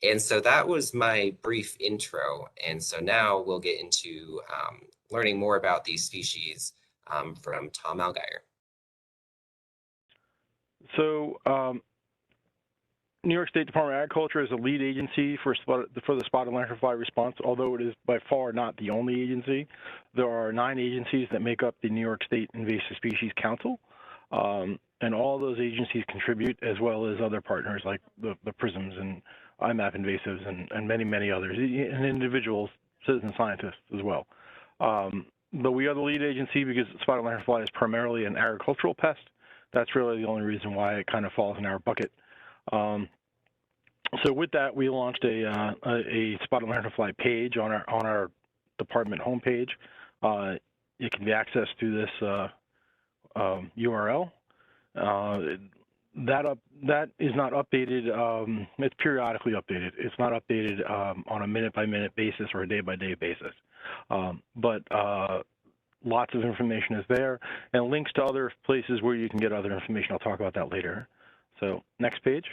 And so that was my brief intro. And so now we'll get into learning more about these species from Tom Algier. So, New York State Department of Agriculture is a lead agency for the spotted lanternfly response, although it is by far not the only agency. There are 9 agencies that make up the New York State Invasive Species Council, and all those agencies contribute, as well as other partners like the PRISMs and IMAP Invasives and many, many others, and individuals, citizen scientists as well. But we are the lead agency because spotted lanternfly is primarily an agricultural pest. That's really the only reason why it kind of falls in our bucket. So with that, we launched a spotted lanternfly page on our department homepage. It can be accessed through this URL. That is not updated. It's periodically updated. It's not updated on a minute-by-minute basis or a day-by-day basis. But lots of information is there, and links to other places where you can get other information. I'll talk about that later. So next page.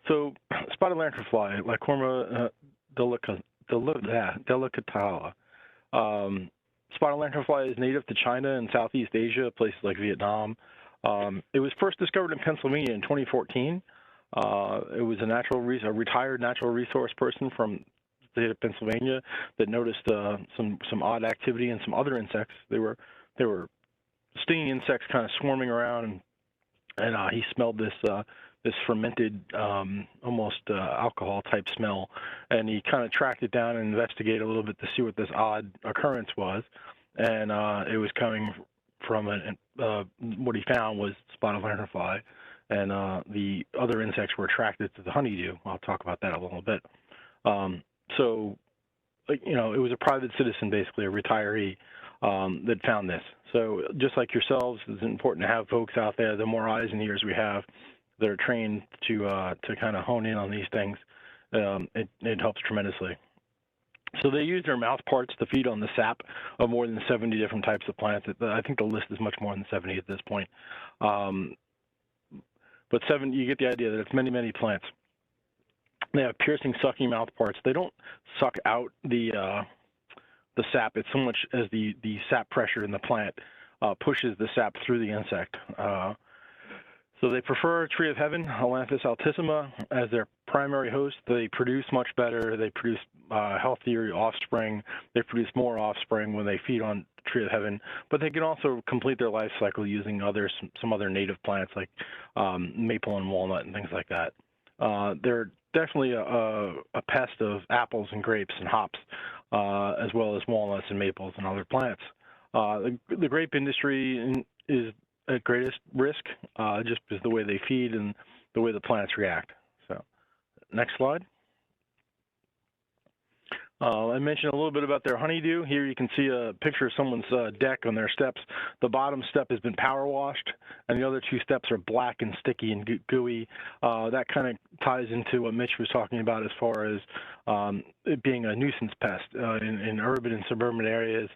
So spotted lanternfly, Lycorma delicata. Spotted lanternfly is native to China and Southeast Asia, places like Vietnam. It was first discovered in Pennsylvania in 2014. It was a retired natural resource person from the state of Pennsylvania that noticed some odd activity in some other insects. They were stinging insects kind of swarming around, and he smelled this fermented, almost alcohol type smell, and he kind of tracked it down and investigated a little bit to see what this odd occurrence was, and it was coming from what he found was spotted lanternfly, and the other insects were attracted to the honeydew. I'll talk about that a little bit. So, you know, it was a private citizen, basically a retiree, that found this. So just like yourselves, it's important to have folks out there. The more eyes and ears we have that are trained to kind of hone in on these things, it helps tremendously. So they use their mouth parts to feed on the sap of more than 70 different types of plants. I think the list is much more than 70 at this point. But you get the idea that it's many, many plants. They have piercing, sucking mouth parts. They don't suck out the sap. It's so much as the sap pressure in the plant pushes the sap through the insect. So they prefer tree of heaven, Alanthus altissima, as their primary host. They produce much better. They produce healthier offspring. They produce more offspring when they feed on tree of heaven. But they can also complete their life cycle using some other native plants like maple and walnut and things like that. They're definitely a pest of apples and grapes and hops, as well as walnuts and maples and other plants. The grape industry is at greatest risk, just because the way they feed and the way the plants react. So, next slide. I mentioned a little bit about their honeydew. Here you can see a picture of someone's deck on their steps. The bottom step has been power washed, and the other 2 steps are black and sticky and gooey. That kind of ties into what Mitch was talking about as far as it being a nuisance pest in urban and suburban areas.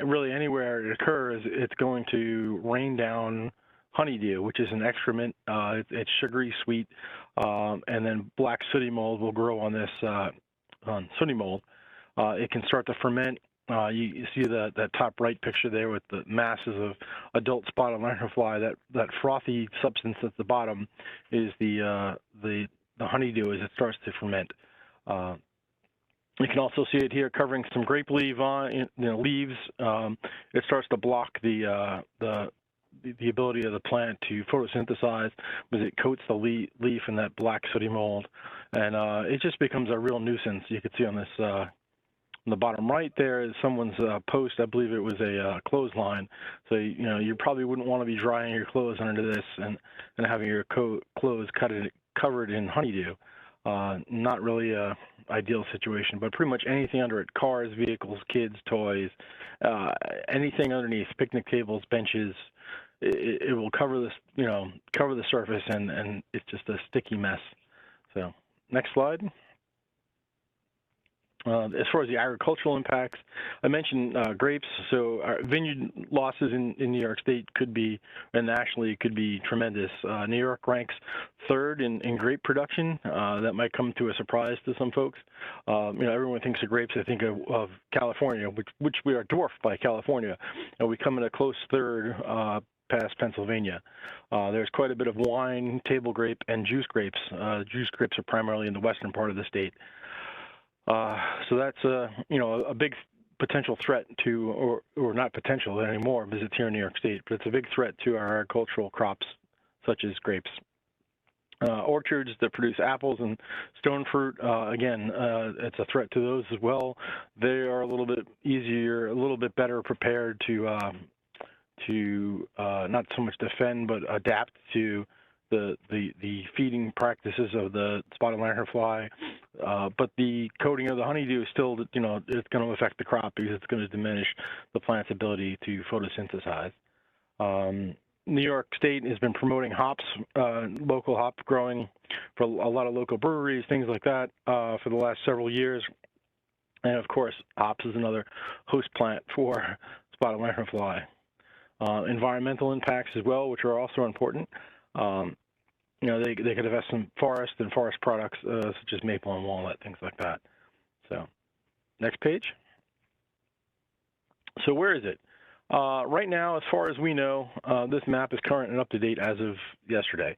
Really anywhere it occurs, it's going to rain down honeydew, which is an excrement. It's sugary sweet, and then black sooty mold will grow on this on sooty mold. It can start to ferment. You see that top right picture there with the masses of adult spotted lanternfly. That frothy substance at the bottom is the honeydew as it starts to ferment. You can also see it here covering some grape leaves. It starts to block the ability of the plant to photosynthesize because it coats the leaf in that black sooty mold, and it just becomes a real nuisance. You can see on this on the bottom right there is someone's post. I believe it was a clothesline. So you probably wouldn't want to be drying your clothes under this and having your clothes covered in honeydew. Not really a ideal situation, but pretty much anything under it: cars, vehicles, kids, toys, anything underneath, picnic tables, benches. It will cover this, cover the surface, and it's just a sticky mess. So, next slide. As far as the agricultural impacts, I mentioned grapes. So our vineyard losses in New York State could be, and nationally, could be tremendous. New York ranks third in grape production. That might come to a surprise to some folks. Everyone thinks of grapes. I think of California, which we are dwarfed by California, and we come in a close third past Pennsylvania. There's quite a bit of wine, table grape, and juice grapes. Juice grapes are primarily in the western part of the state. So that's a big potential threat to, or not potential anymore, because it's here in New York State, but it's a big threat to our agricultural crops, such as grapes. Orchards that produce apples and stone fruit, again, it's a threat to those as well. They are a little bit easier, a little bit better prepared to not so much defend, but adapt to the feeding practices of the spotted lanternfly, but the coating of the honeydew is still, it's going to affect the crop because it's going to diminish the plant's ability to photosynthesize. New York State has been promoting hops, local hop growing for a lot of local breweries, things like that, for the last several years. And of course, hops is another host plant for spotted lanternfly. Environmental impacts as well, which are also important. They could affect some forest and forest products, such as maple and walnut, things like that. So, next page. So where is it? Right now, as far as we know, this map is current and up to date as of yesterday,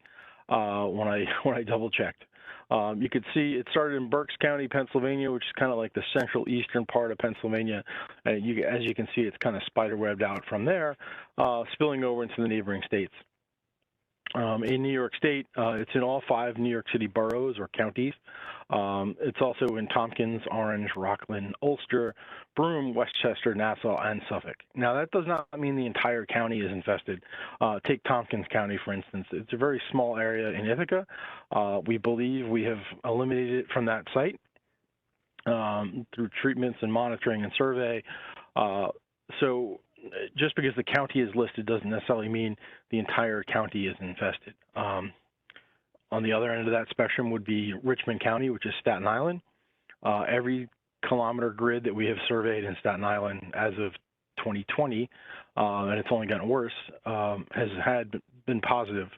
when I double checked. You could see it started in Berks County, Pennsylvania, which is kind of like the central eastern part of Pennsylvania. And as you can see, it's kind of spiderwebbed out from there, spilling over into the neighboring states. In New York State, it's in all 5 New York City boroughs or counties. It's also in Tompkins, Orange, Rockland, Ulster, Broome, Westchester, Nassau, and Suffolk. Now, that does not mean the entire county is infested. Take Tompkins County, for instance. It's a very small area in Ithaca. We believe we have eliminated it from that site through treatments and monitoring and survey. So just because the county is listed doesn't necessarily mean the entire county is infested. On the other end of that spectrum would be Richmond County, which is Staten Island. Every kilometer grid that we have surveyed in Staten Island as of 2020, and it's only gotten worse, has been positive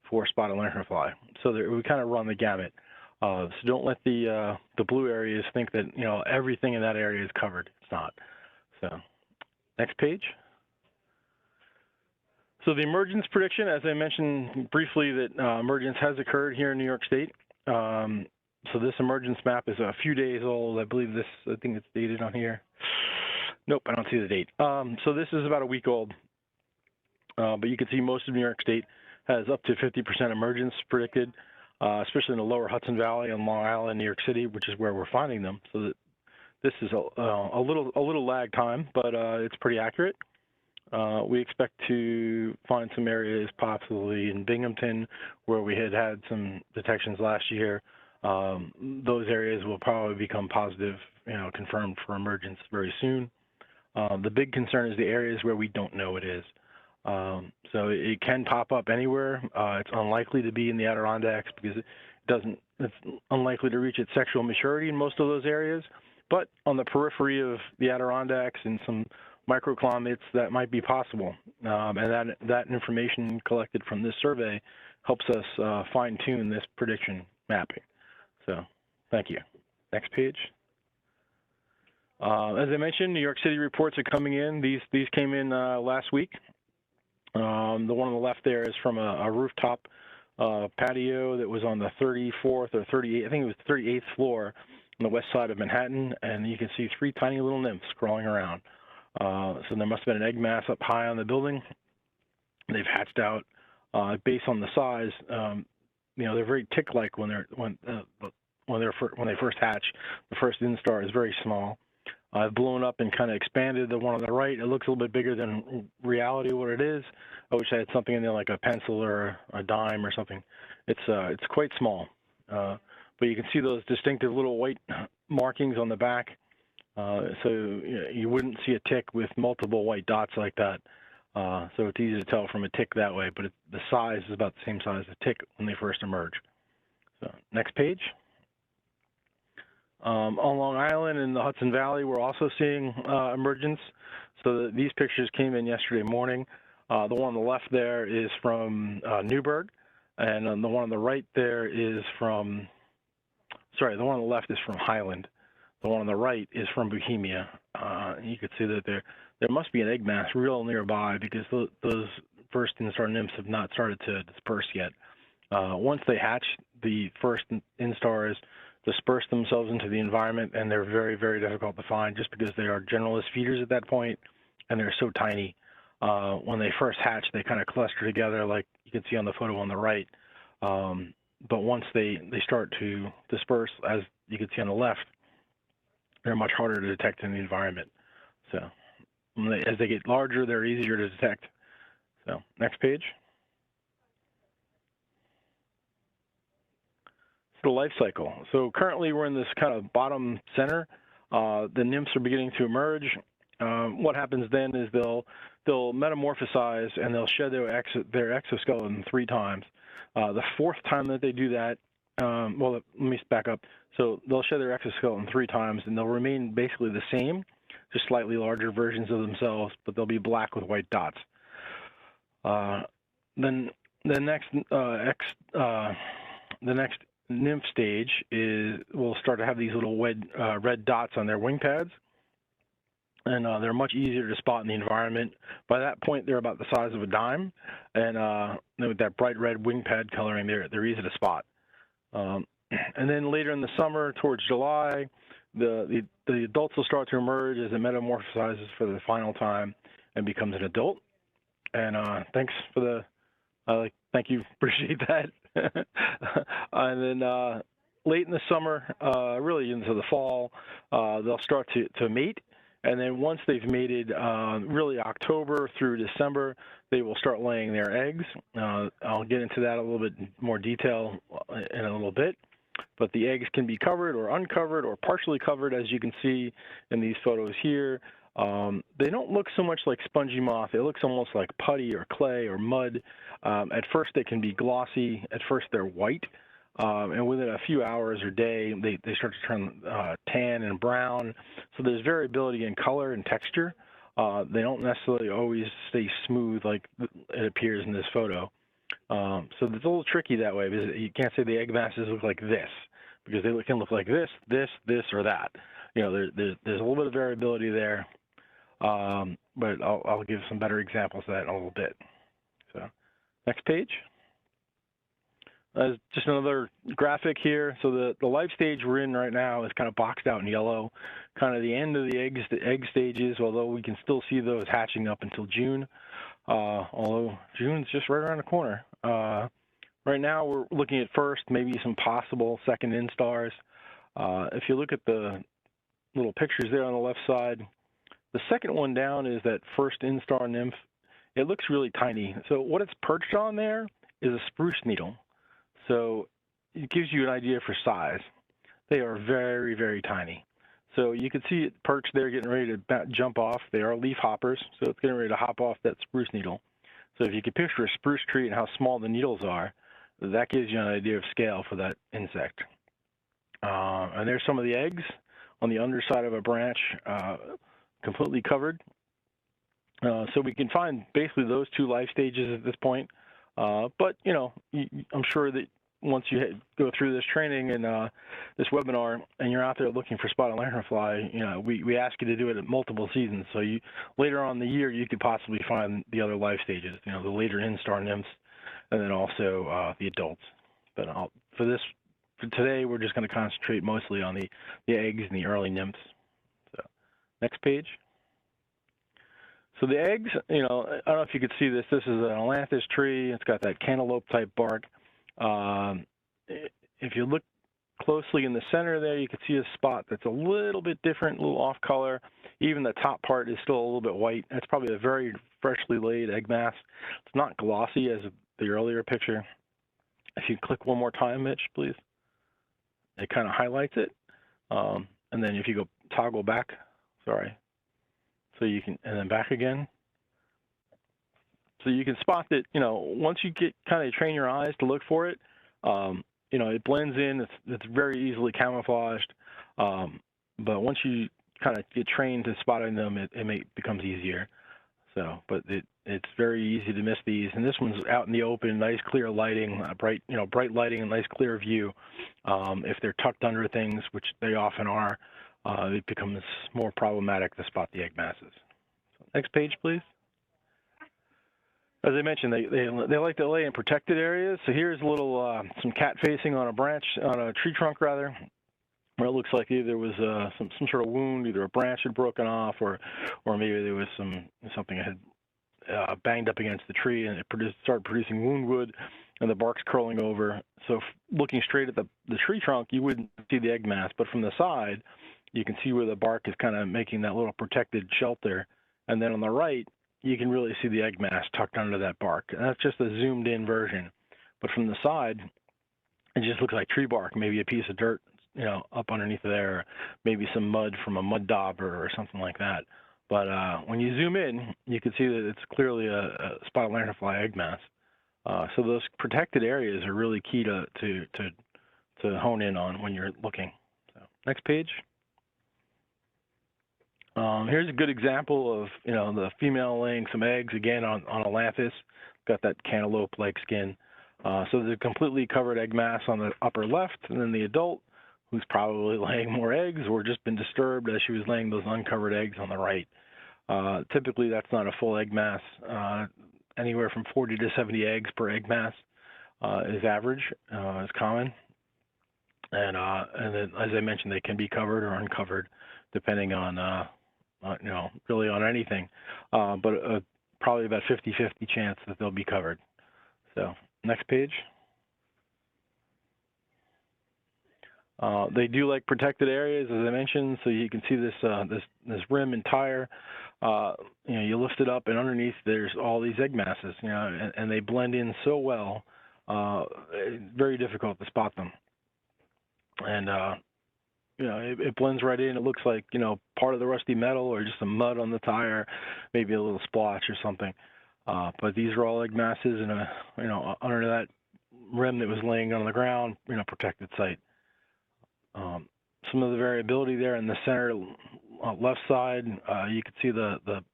for spotted lanternfly. So we kind of run the gamut. So don't let the blue areas think that everything in that area is covered. It's not. So next page. So the emergence prediction, as I mentioned briefly, that emergence has occurred here in New York State. So this emergence map is a few days old. I think it's dated on here. Nope, I don't see the date. So this is about a week old. But you can see most of New York State has up to 50% emergence predicted, especially in the lower Hudson Valley and Long Island, New York City, which is where we're finding them. So that this is a little lag time, but it's pretty accurate. We expect to find some areas possibly in Binghamton where we had some detections last year. Those areas will probably become positive, confirmed for emergence very soon. The big concern is the areas where we don't know it is. So it can pop up anywhere. It's unlikely to be in the Adirondacks because it's unlikely to reach its sexual maturity in most of those areas. But on the periphery of the Adirondacks and some microclimates, that might be possible. And that information collected from this survey helps us fine-tune this prediction mapping. So thank you. Next page. As I mentioned, New York City reports are coming in. These came in last week. The one on the left there is from a rooftop patio that was on the 34th or 38th, I think it was the 38th floor on the west side of Manhattan, and you can see 3 tiny little nymphs crawling around. So there must have been an egg mass up high on the building. They've hatched out. Based on the size, they're very tick-like when they first hatch. The first instar is very small. I've blown up and kind of expanded the one on the right. It looks a little bit bigger than reality what it is. I wish I had something in there like a pencil or a dime or something. It's quite small, but you can see those distinctive little white markings on the back. So you wouldn't see a tick with multiple white dots like that. So it's easy to tell from a tick that way, but the size is about the same size as a tick when they first emerge. So next page. On Long Island and the Hudson Valley, we're also seeing emergence. So these pictures came in yesterday morning. The one on the left there is from Newburgh, and the one on the right there is from, sorry, the one on the left is from Highland. The one on the right is from Bohemia. You can see that there must be an egg mass real nearby because those first instar nymphs have not started to disperse yet. Once they hatch, the first instars disperse themselves into the environment, and they're very, very difficult to find just because they are generalist feeders at that point, and they're so tiny. When they first hatch, they kind of cluster together like you can see on the photo on the right. But once they start to disperse, as you can see on the left, they're much harder to detect in the environment. So as they get larger, they're easier to detect. So next page. The life cycle. So currently we're in this kind of bottom center. The nymphs are beginning to emerge. What happens then is they'll metamorphosize and they'll shed their exoskeleton 3 times. The 4th time that they do that, well, let me back up. So they'll shed their exoskeleton 3 times, and they'll remain basically the same, just slightly larger versions of themselves, but they'll be black with white dots. Then the next nymph stage will start to have these little red dots on their wing pads, and they're much easier to spot in the environment. By that point, they're about the size of a dime, and with that bright red wing pad coloring, they're easy to spot. And then later in the summer, towards July, the adults will start to emerge as it metamorphosizes for the final time and becomes an adult. And thanks for the thank you, appreciate that. And then late in the summer, really into the fall, they'll start to mate. And then once they've mated, really October through December, they will start laying their eggs. I'll get into that a little bit more detail in a little bit. But the eggs can be covered or uncovered or partially covered, as you can see in these photos here. They don't look so much like spongy moth. It looks almost like putty or clay or mud. At first, they can be glossy. At first, they're white. And within a few hours or day, they start to turn tan and brown. So there's variability in color and texture. They don't necessarily always stay smooth like it appears in this photo. So it's a little tricky that way because you can't say the egg masses look like this because they can look like this, or that. You know, there's a little bit of variability there, but I'll give some better examples of that in a little bit. So next page. Just another graphic here. So the life stage we're in right now is kind of boxed out in yellow, kind of the end of the egg stages, although we can still see those hatching up until June, although June's just right around the corner. Right now we're looking at first, maybe some possible second instars. If you look at the little pictures there on the left side, the second one down is that first instar nymph. It looks really tiny. So what it's perched on there is a spruce needle. So it gives you an idea for size. They are very, very tiny. So you can see it perched there getting ready to jump off. They are leaf hoppers, so it's getting ready to hop off that spruce needle. So if you can picture a spruce tree and how small the needles are, that gives you an idea of scale for that insect. And there's some of the eggs on the underside of a branch, completely covered. So we can find basically those 2 life stages at this point. But, you know, I'm sure that once you go through this training and this webinar and you're out there looking for spotted lanternfly, you know, we ask you to do it at multiple seasons. So later on in the year, you could possibly find the other life stages, you know, the later instar nymphs and then also the adults. But for today, we're just going to concentrate mostly on the eggs and the early nymphs. So next page. So the eggs, you know, I don't know if you could see this. This is an ailanthus tree. It's got that cantaloupe-type bark. If you look closely in the center there, you can see a spot that's a little bit different, a little off color. Even the top part is still a little bit white. It's probably a very freshly laid egg mass. It's not glossy as the earlier picture. If you click one more time, Mitch, please. It kind of highlights it. And then if you go toggle back, sorry. So you can, and then back again. So you can spot that, you know, once you get kind of train your eyes to look for it, it blends in. It's very easily camouflaged. But once you kind of get trained to spotting them, it becomes easier. So, but it's very easy to miss these. And this one's out in the open, nice clear lighting, bright lighting, and nice clear view. If they're tucked under things, which they often are, it becomes more problematic to spot the egg masses. So next page, please. As I mentioned, they like to lay in protected areas. So here's a little some cat facing on a tree trunk rather, where it looks like either there was some sort of wound, either a branch had broken off, or maybe there was something that had banged up against the tree and it started producing wound wood, and the bark's curling over. So looking straight at the tree trunk, you wouldn't see the egg mass, but from the side, you can see where the bark is kind of making that little protected shelter, and then on the right, you can really see the egg mass tucked under that bark. And that's just a zoomed in version. But from the side, it just looks like tree bark, maybe a piece of dirt, up underneath there, maybe some mud from a mud dauber or something like that. But when you zoom in, you can see that it's clearly a spotted lanternfly egg mass. So those protected areas are really key to hone in on when you're looking. So next page. Here's a good example of the female laying some eggs again on a lanthus. Got that cantaloupe-like skin. So there's a completely covered egg mass on the upper left, and then the adult, who's probably laying more eggs or just been disturbed as she was laying those uncovered eggs on the right. Typically, that's not a full egg mass. Anywhere from 40 to 70 eggs per egg mass is average, is common. And then, as I mentioned, they can be covered or uncovered, depending on really on anything, but probably about 50-50 chance that they'll be covered. So next page. They do like protected areas, as I mentioned, so you can see this rim entire. You lift it up, and underneath there's all these egg masses, and they blend in so well. It's very difficult to spot them, and it blends right in. It looks like, part of the rusty metal or just some mud on the tire, maybe a little splotch or something. But these are all egg masses in under that rim that was laying on the ground, protected site. Some of the variability there in the center left side, you can see the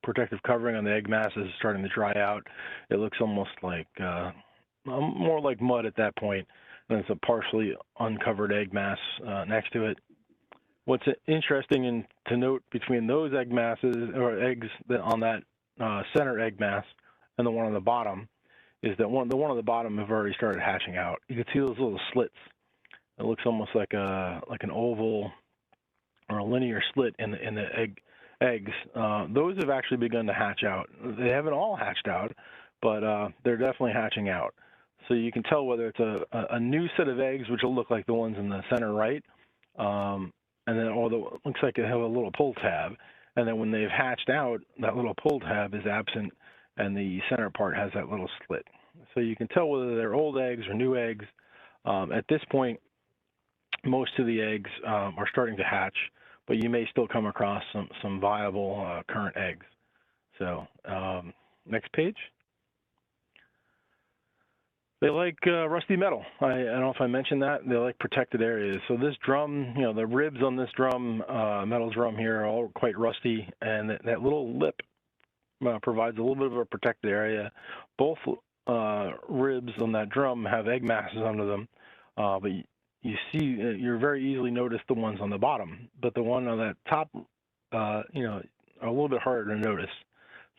protective covering on the egg mass is starting to dry out. It looks almost like more like mud at that point. And it's a partially uncovered egg mass next to it. What's interesting to note between those egg masses or eggs on that center egg mass and the one on the bottom is that the one on the bottom have already started hatching out. You can see those little slits. It looks almost like an oval or a linear slit in the eggs. Those have actually begun to hatch out. They haven't all hatched out, but they're definitely hatching out. So you can tell whether it's a new set of eggs, which will look like the ones in the center right, and then it looks like they have a little pull tab. And then when they've hatched out, that little pull tab is absent, and the center part has that little slit. So you can tell whether they're old eggs or new eggs. At this point, most of the eggs are starting to hatch, but you may still come across some viable current eggs. So next page. They like rusty metal. I don't know if I mentioned that. They like protected areas. So this drum, the ribs on this drum, metal drum here, are all quite rusty, and that little lip provides a little bit of a protected area. Both ribs on that drum have egg masses under them, but you're very easily notice the ones on the bottom, but the one on that top, are a little bit harder to notice.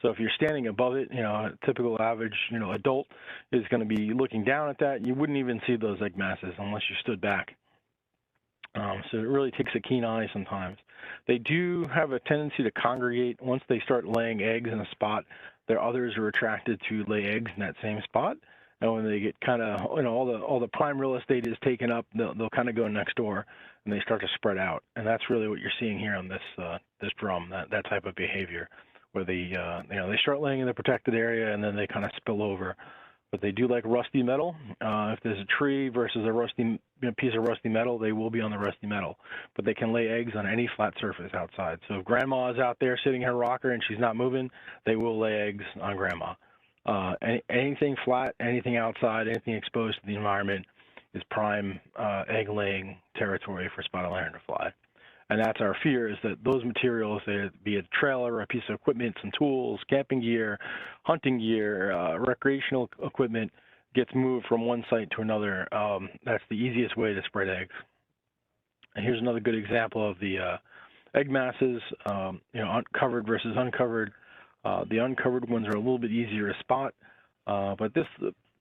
So if you're standing above it, a typical average, adult is going to be looking down at that. You wouldn't even see those egg masses unless you stood back. So it really takes a keen eye sometimes. They do have a tendency to congregate. Once they start laying eggs in a spot, their others are attracted to lay eggs in that same spot. And when they get kind of, all the prime real estate is taken up, they'll kind of go next door and they start to spread out. And that's really what you're seeing here on this drum, that type of behavior, where they start laying in the protected area and then they kind of spill over. But they do like rusty metal. If there's a tree versus a rusty piece of rusty metal, they will be on the rusty metal. But they can lay eggs on any flat surface outside. So if grandma is out there sitting in her rocker and she's not moving, they will lay eggs on grandma. Anything flat, anything outside, anything exposed to the environment prime egg-laying territory for spotted lanternfly. And that's our fear, is that those materials, be it a trailer, a piece of equipment, some tools, camping gear, hunting gear, recreational equipment, gets moved from one site to another. That's the easiest way to spread eggs. And here's another good example of the egg masses, covered versus uncovered. The uncovered ones are a little bit easier to spot, but this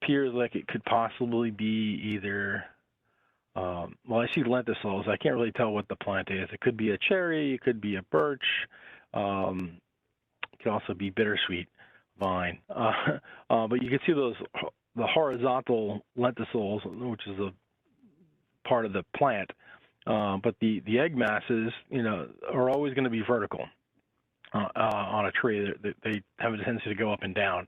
appears like it could possibly be either, well, I see lenticels. I can't really tell what the plant is. It could be a cherry, it could be a birch, it could also be bittersweet vine. But you can see the horizontal lenticels, which is a part of the plant, but the egg masses, are always going to be vertical on a tree. They have a tendency to go up and down.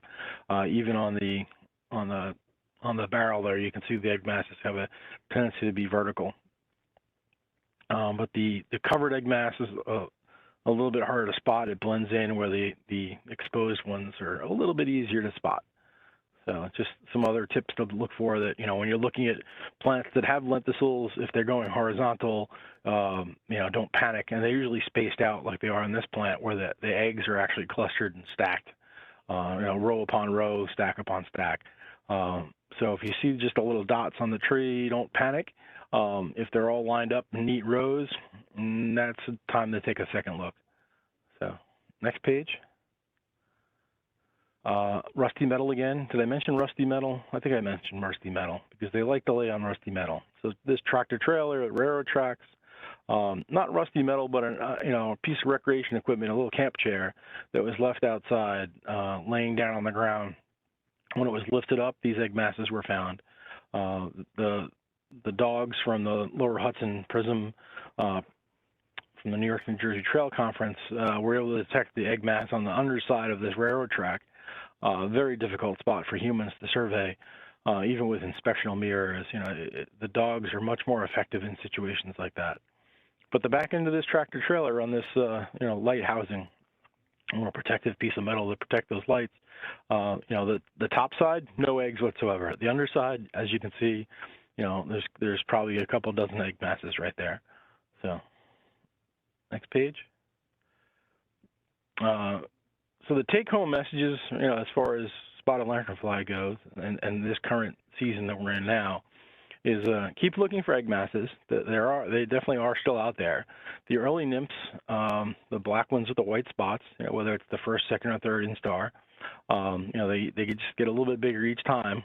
Even on the barrel there, you can see the egg masses have a tendency to be vertical. But the covered egg mass is a little bit harder to spot. It blends in, where the exposed ones are a little bit easier to spot. So just some other tips to look for, that, when you're looking at plants that have lenticels, if they're going horizontal, don't panic. And they're usually spaced out like they are in this plant, where the eggs are actually clustered and stacked, row upon row, stack upon stack. So if you see just a little dots on the tree, don't panic. If they're all lined up in neat rows, that's the time to take a second look. So next page. Rusty metal again. Did I mention rusty metal? I think I mentioned rusty metal, because they like to lay on rusty metal. So this tractor trailer, railroad tracks, not rusty metal, but a piece of recreation equipment, a little camp chair that was left outside, laying down on the ground. When it was lifted up, these egg masses were found. The dogs from the Lower Hudson Prism, from the New York, New Jersey Trail Conference, were able to detect the egg mass on the underside of this railroad track. Very difficult spot for humans to survey, even with inspectional mirrors. The dogs are much more effective in situations like that. But the back end of this tractor trailer on this, light housing, a protective piece of metal to protect those lights. The top side, no eggs whatsoever. The underside, as you can see, there's probably a couple dozen egg masses right there. So, next page. So the take-home messages, as far as spotted lanternfly goes, and this current season that we're in now, is keep looking for egg masses. They definitely are still out there. The early nymphs, the black ones with the white spots, whether it's the first, second, or third instar, they just get a little bit bigger each time,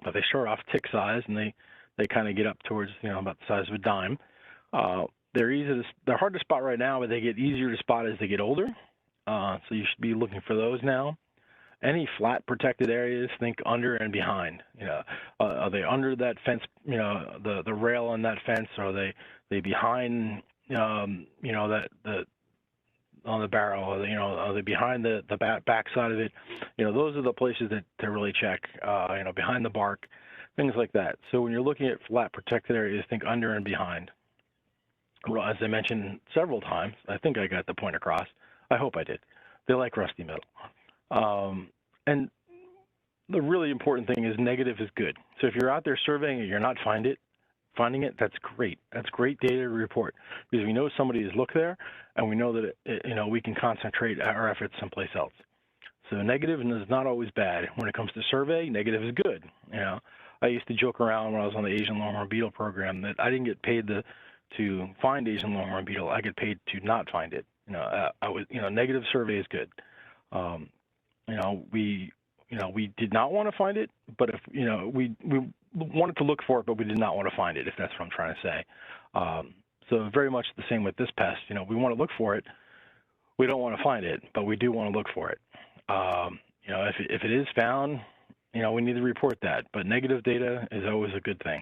but they start off tick size, and they kind of get up towards about the size of a dime. They're hard to spot right now, but they get easier to spot as they get older. So you should be looking for those now. Any flat protected areas, think under and behind. Are they under that fence? The rail on that fence? Or are they behind? On the barrel? Or are they behind the back side of it? Those are the places to really check. Behind the bark, things like that. So when you're looking at flat protected areas, think under and behind. Well, as I mentioned several times, I think I got the point across. I hope I did. They like rusty metal. And the really important thing is negative is good. So if you're out there surveying and you're not finding it, that's great. That's great data to report, because we know somebody has looked there, and we know that we can concentrate our efforts someplace else. So negative is not always bad. When it comes to survey, negative is good. I used to joke around when I was on the Asian longhorn beetle program that I didn't get paid to find Asian longhorn beetle. I get paid to not find it. Negative survey is good. We did not want to find it, but if we wanted to look for it, but we did not want to find it, if that's what I'm trying to say. So very much the same with this pest. We want to look for it. We don't want to find it, but we do want to look for it. If it is found, we need to report that. But negative data is always a good thing.